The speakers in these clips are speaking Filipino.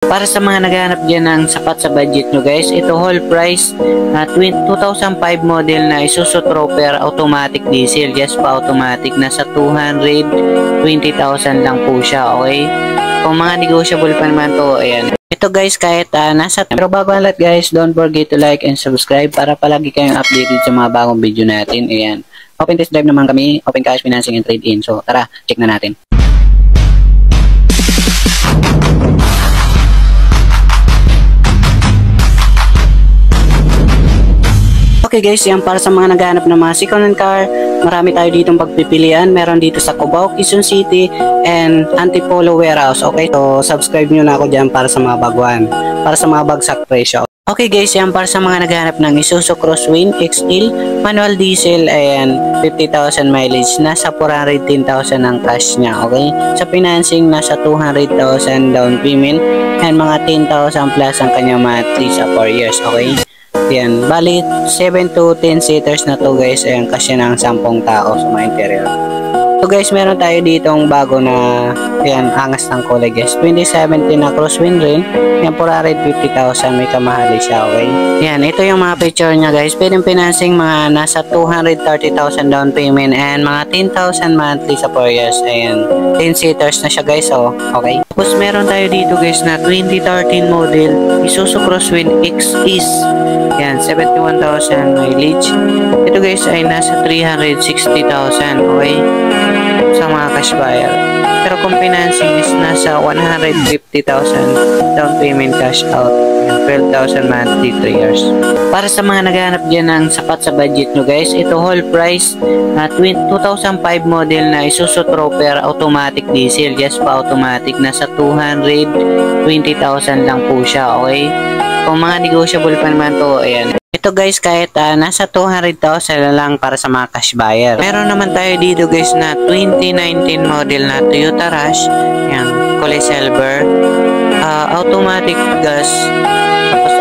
Para sa mga naghahanap dyan ng sapat sa budget nyo guys, ito whole price 2005 model na Isuzu Trooper automatic diesel, just pa automatic, nasa 220,000 lang po siya, okay? Kung mga negotiable pa naman to, ayan. Ito guys, kahit nasa, pero bago ang lahat guys, don't forget to like and subscribe para palagi kayong updated sa mga bagong video natin, ayan. Open test drive naman kami, open cash financing and trade-in, so tara, check na natin. Okay guys, yan para sa mga naghahanap ng mga second-hand car, marami tayo ditong pagpipilian. Meron dito sa Cubao, Quezon City, and Antipolo Warehouse. Okay, so subscribe nyo na ako dyan para sa mga baguhan, para sa mga bagsak presyo. Okay guys, yan para sa mga naghahanap ng Isuzu Crosswind XL, manual diesel, and 50,000 mileage. Nasa 410,000 ang cash niya, okay? Sa financing, nasa 200,000 down payment, and mga 10,000 plus ang kanyang monthly sa 4 years, okay? Yan, bali 7 to 10 seaters na to guys. Ayan, kasi ng 10 tao sa mga interior. So guys, meron tayo ditong bago na, yan, angas ng kulay guys. 2017 na Crosswind rin. Yan, 450,000, may kamahali siya, okay? Yan, ito yung mga picture niya guys. Pwedeng financing, mga nasa 230,000 down payment and mga 10,000 monthly sa 4 years. Ayan, 10 seaters na siya guys, oh, okay? Tapos meron tayo dito guys na 2013 model Isuzu Crosswind XS. Yan, 71,000 mileage. Ito guys ay nasa 360,000, okay? Sa mga cash buyer. Pero kung financing is nasa 150,000 down payment, cash out 12,000 monthly 3 years. Para sa mga naghahanap dyan ng sapat sa budget nyo guys, ito whole price 2005 model na Isuzu Trooper automatic diesel, just pa automatic, nasa 220,000 lang po siya, okay? Kung mga negotiable pa naman to, ayan. Ito guys, kahit nasa 200,000 lang para sa mga cash buyer. Meron naman tayo dito guys na 2019 model na Toyota Rush. Yan, kulay silver. Automatic gas. Tapos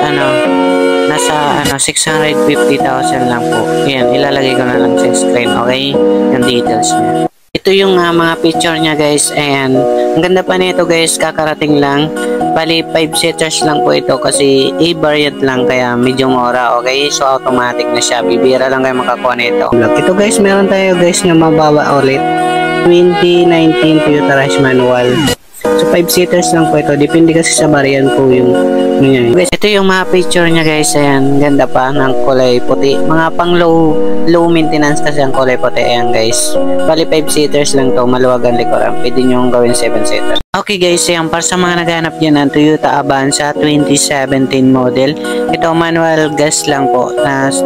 nasa 650,000 lang po. Yan, ilalagay ko na lang sa screen, okay? Yung details niya. Ito yung mga picture niya guys, and ang ganda pa nito guys, kakarating lang. Bali 5 seaters lang po ito kasi A-variant lang, kaya medyo mura, okay? So automatic na siya, bibira lang kayo makakuha nito. Ito guys, meron tayo guys na mababa ulit, 2019 Toyota Rush manual. So 5 seaters lang po ito, depende kasi sa variant po yung guys. Ito yung mga picture niya guys, ayan, ganda pa ng kulay puti, mga pang low maintenance kasi ang kulay puti, ayan guys. Bali 5 seaters lang to, maluwag ang likuran, pwede nyo gawin 7 seaters. Okay guys, ayan, para sa mga naghanap dyan ng Toyota Avanza 2017 model, ito manual gas lang po,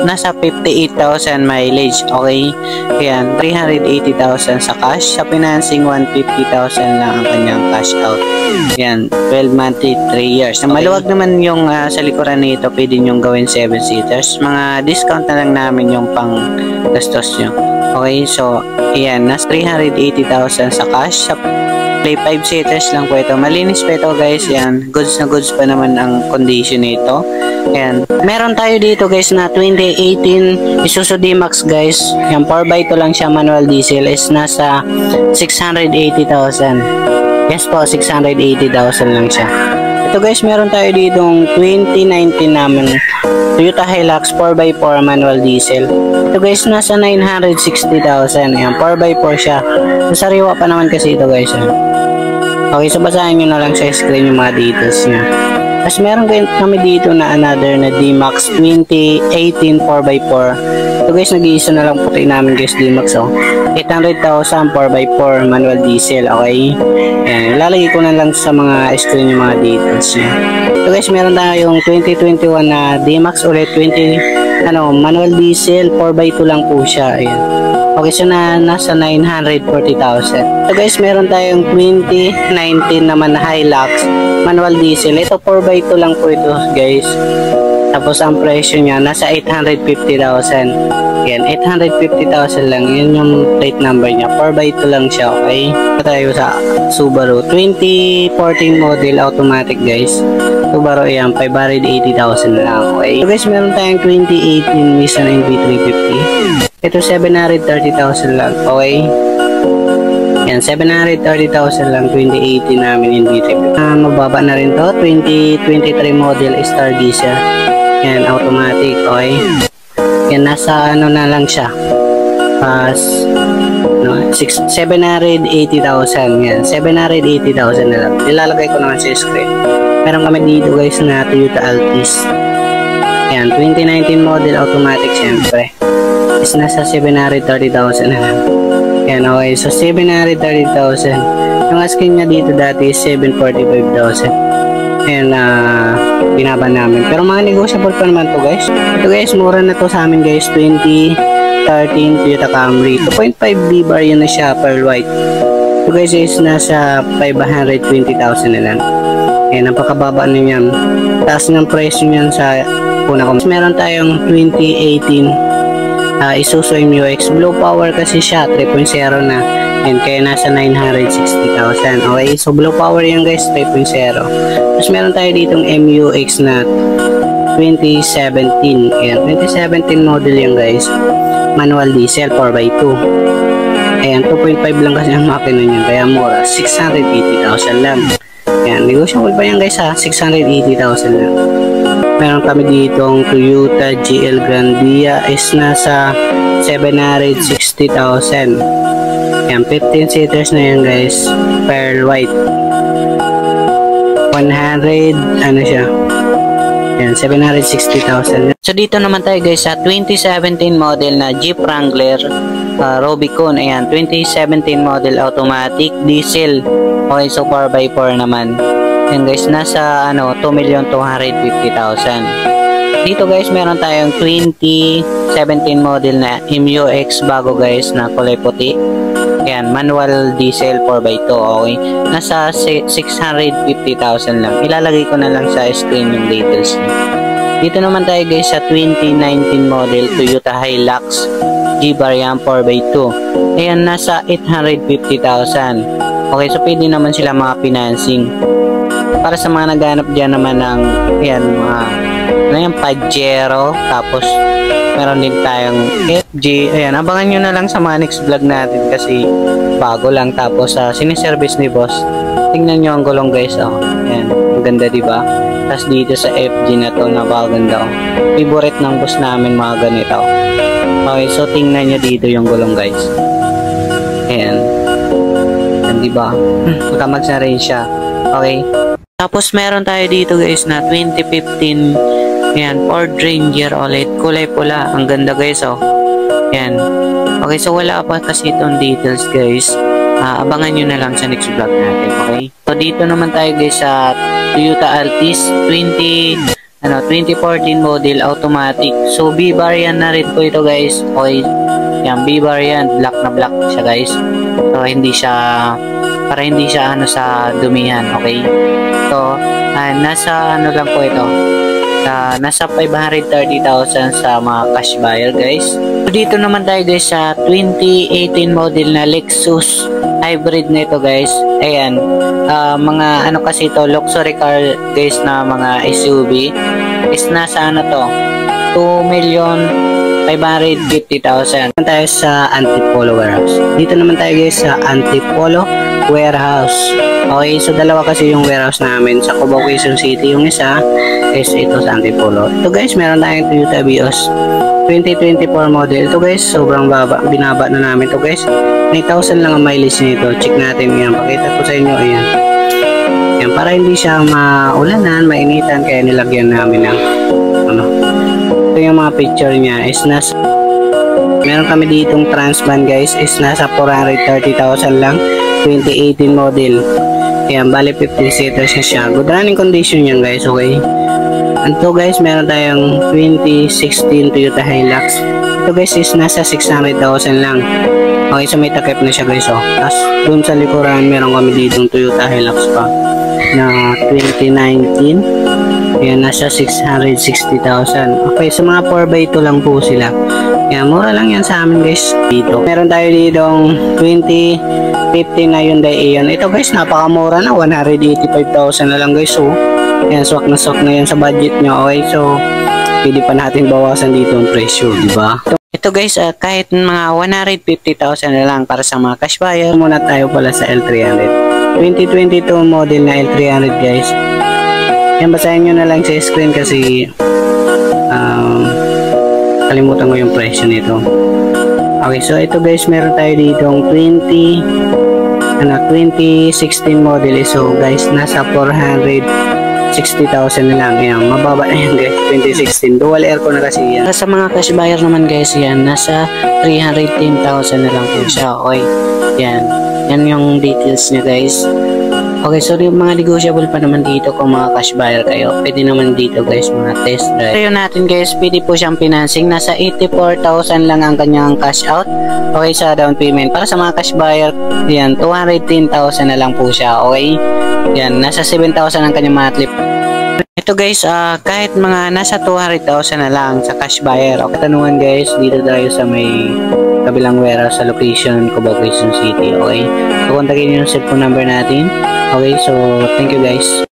nasa 58,000 mileage, okay? Ayan, 380,000 sa cash, sa financing 150,000 lang ang kanyang cash out. Ayan, 12 monthly 3 years. Maluwag naman yung sa likuran nito, pwede nyo gawin 7 seaters. Mga discount na lang namin yung pang gastos nyo. Okay, so ayan, nasa 380,000 sa cash, sa 5 seaters lang po ito. Malinis pa ito guys, yan, goods na goods pa naman ang condition nito. Ayan, meron tayo dito guys na 2018 Isuzu D-Max guys. Yan, 4x2 lang siya, manual diesel, is nasa 680,000. Yes po, 680,000 lang siya. Ito guys, meron tayo ditong 2019 namin Toyota Hilux 4x4 manual diesel. Ito guys, nasa 960,000. Ayan, 4x4 siya. Sariwa pa naman kasi ito guys. Okay, so basahin nyo na lang sa screen yung mga details niya. Tapos meron kami dito na another na D-Max 2018 4x4. Ito guys, nag-iisa na lang puti namin guys, D-Max, oh. 800,000 4x4 manual diesel, okay? Ayan, ilalagay ko na lang sa mga screen yung mga details niya. Ito guys, meron tayong 2021 na D-Max ulit, manual diesel, 4x2 lang po siya, ayan. Okay, so nasa 940,000. So guys, meron tayong 2019 naman na Hilux manual diesel. Ito 4x2 lang po ito guys. Tapos ang presyo niya nasa 850,000. Yan, 850,000 lang. Yun yung plate number niya. 4x2 lang siya, okay? Ito tayo sa Subaru 2014 model automatic guys. Subaru yan, 580,000 lang, okay? So guys, meron tayong 2018 Nissan NV350. Ito 730,000 lang, okay? Yan, 730,000 lang, 2018 namin in B-Trip. Mababa na rin to, 2023 model Stargazer. Yan, automatic, okay. Yan, nasa ano na lang siya. 780,000. Yan, 780,000 na lang. Ilalagay ko naman sa screen. Meron kami dito guys na Toyota Altis. Yan, 2019 model automatic syempre. Is nasa 730,000 na lang. Yan, okay. So, 730,000. Yung asking niya dito dati is 745,000. Ayan, binaba namin. Pero mga negotiable pa naman to guys. Ito guys, mura na to sa amin guys. 2013 Toyota Camry. 2.5 B-bar yun na siya, pearl white. Ito guys is nasa 520,000 na lang. Ayan, napakababa na yan. Taas ng presyo niyan sa una ko. Meron tayong 2018 Isuzu MU-X. Blue power kasi siya, 3.0 na. And kaya nasa 960,000. Okay, so blue power yan guys, 3.0. Tapos meron tayo ditong MU-X na 2017. Ayan, 2017 model yan guys. Manual diesel, 4x2. Ayan, 2.5 lang kasi ang makina niya. Kaya mura, 680,000 lang. Ayan, negotiable pa yan guys ha, 680,000 lang. Meron kami ditong Toyota GL Grandia is nasa 760,000. Yan, 15 seaters na yan guys, pearl white. 100 ano siya, yan, 760,000. So dito naman tayo guys sa 2017 model na Jeep Wrangler Rubicon. Ayan, 2017 model automatic diesel. Okay, so 4x4 naman. Yan guys, nasa 2,250,000. Dito guys, meron tayong 2017 model na MU-X bago guys na kulay puti. Yan, manual diesel 4x2. Okay, nasa 650,000 lang. Ilalagay ko na lang sa screen yung details niya. Dito naman tayo guys sa 2019 model Toyota Hilux G-Bar yan, 4x2. Ayan, nasa 850,000. Okay, so pwede naman sila mga financing. Para sa mga naghanap dyan naman ng yan, mga Pajero, tapos meron din tayong FG. Ayan, abangan nyo na lang sa mga next vlog natin kasi bago lang. Tapos siniservice ni boss. Tingnan nyo ang gulong guys. Oh. Ayan, ang ganda diba? Tapos dito sa FG na to, napakaganda. Oh. Favorite ng boss namin mga ganito. Okay, so tingnan nyo dito yung gulong guys. Ayan. Ayan diba? Magkamags na rin siya. Okay. Tapos meron tayo dito guys na 2015 yan, Ford Ranger ulit, kulay pula. Ang ganda guys oh. Yan. Okay, so wala pa kasi itong details guys. Abangan nyo na lang sa next vlog natin. Okay. So dito naman tayo guys sa Toyota Altis 2014 model automatic. So B-bar yan na rin po ito guys. Okay. Yan, B-bar yan, black na black siya guys. So hindi siya, para hindi siya sa dumihan. Okay. So, nasa lang po ito. Nasa 530,000 sa mga cash buyer guys. So, dito naman tayo guys sa 2018 model na Lexus hybrid na ito guys. Ayan, mga kasi ito, luxury car guys na mga SUV is nasa to, 2,550,000. Naman tayo sa Antipolo Warehouse. Dito naman tayo guys sa Antipolo Warehouse. Okay, so dalawa kasi yung warehouse namin sa Cubao, Quezon City. Yung isa is ito sa Antipolo. Ito guys, meron tayong Toyota Vios 2024 model. Ito guys, sobrang binaba na namin ito guys. 9,000 lang ang mileage nito. Check natin yan. Pakita ko sa inyo. Ayan. Yan, para hindi siya maulanan, mainitan, kaya nilagyan namin ng ito yung mga picture niya is nasa, meron kami ditong Transvan guys, is nasa 430,000 lang, 2018 model. Ayan, bali 15 seaters na siya. Good running condition yan guys, okay. Ito guys, meron tayong 2016 Toyota Hilux. Ito guys is nasa 600,000 lang. Okay, so may takip na siya guys, oh. Tapos dun sa likuran, meron kami ditong Toyota Hilux pa na 2019. Ayan, nasa 660,000. Okay, so mga 4x2 lang po sila. Ayan, mura lang yan sa amin guys dito. Meron tayo ditong 2015 na Hyundai Eon. Ito guys, napakamura na, 185,000 na lang guys. So, ayan, swak na yan sa budget nyo. Okay, so pwede pa natin bawasan dito ang presyo, di ba? ito guys, kahit mga 150,000 na lang para sa mga cash buyer. Muna tayo pala sa L300. 2022 model na L300 guys. Yan, basahin nyo na lang sa screen kasi kalimutan ko yung presyo nito. Okay, so ito guys, meron tayo ditong 2016 model. So guys, nasa 460,000 na lang. Ayan, mababa na yan guys, 2016. Dual aircon na kasi yan. Sa mga cash buyer naman guys, yan, nasa 310,000 na lang po siya. Okay, yan. Yan yung details niya guys. Okay, so yung mga negotiable pa naman dito kung mga cash buyer kayo. Pwede naman dito guys, mga test drive. So yun natin guys, pwede po siyang financing. Nasa 84,000 lang ang kanyang cash out. Okay, sa down payment. Para sa mga cash buyer, yan, 210,000 na lang po siya. Okay, yan, nasa 7,000 ang kanyang monthly. Ito guys, kahit mga nasa 200,000 na lang sa cash buyer. Okay, tanungan guys, dito tayo sa may kabilang warehouse sa location Cubao, Quezon City. Okay, so kontakin nyo yung cellphone number natin. Okay, so thank you guys.